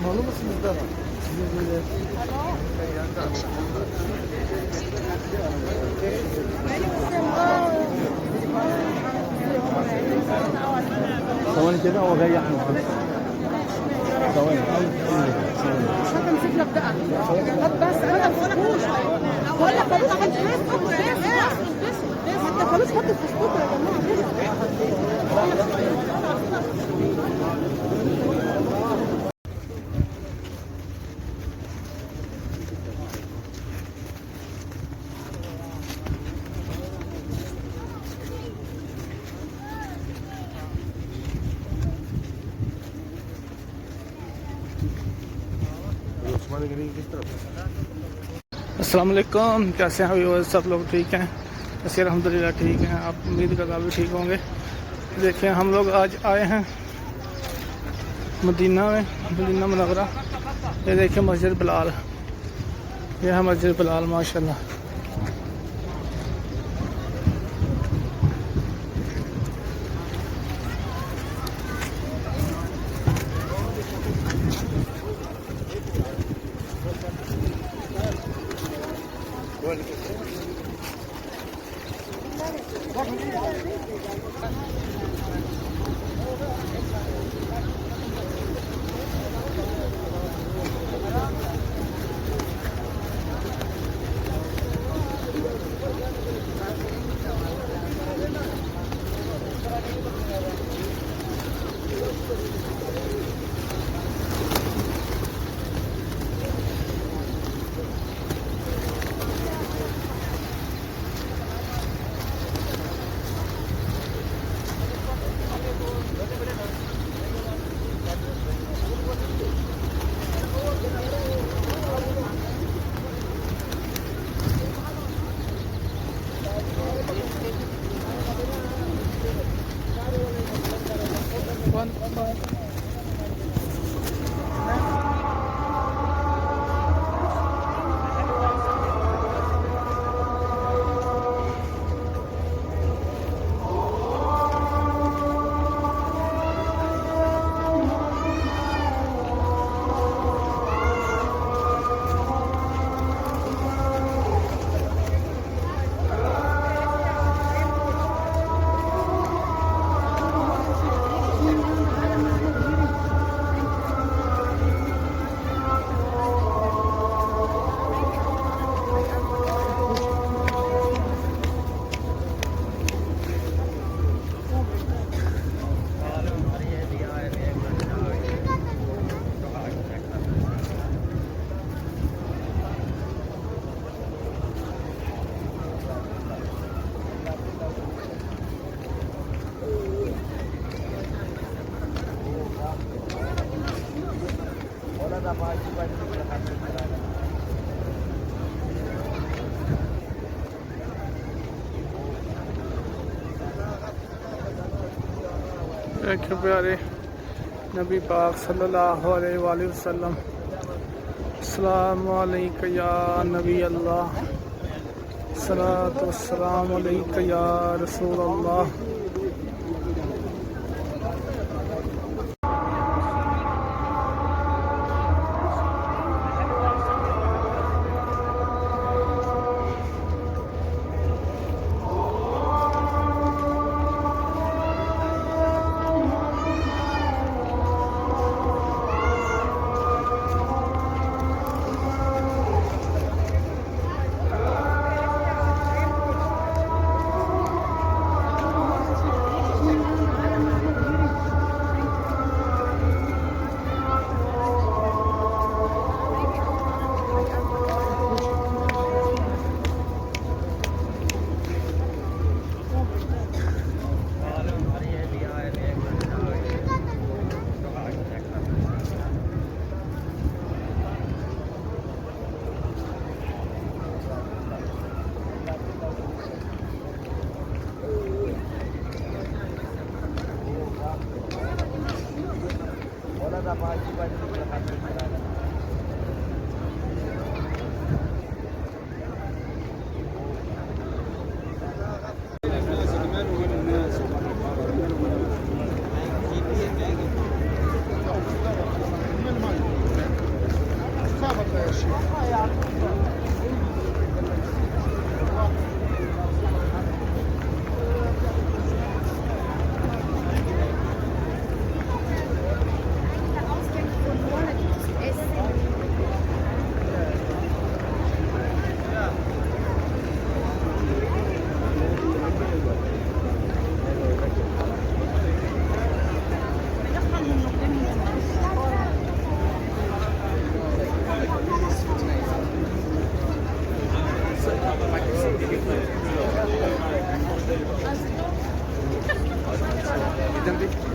Malı mısın bizde var? ثواني كده هو جاي احمد ثواني مش هتمسك لك بقى طب بس انا بقول لك خلاص عملت انت خلاص حط الفستق يا جماعه. अस्सलाम वालेकुम, कैसे हैं व्यूअर्स? सब लोग ठीक हैं? ऐसे अल्हम्दुलिल्लाह ठीक हैं। आप उम्मीद करता भी ठीक होंगे। देखिए हम लोग आज आए हैं मदीना में, मदीना मुनव्वरा। ये देखिए मस्जिद बिलाल, ये है मस्जिद बिलाल माशाल्लाह। देखिए प्यारे नबी पाक सल्लल्लाहु अलैहि वसल्लम, अस्सलामु अलैका या नबी अल्लाह, सलातु वस्सलामु अलैका या रसूल अल्लाह। जल्दी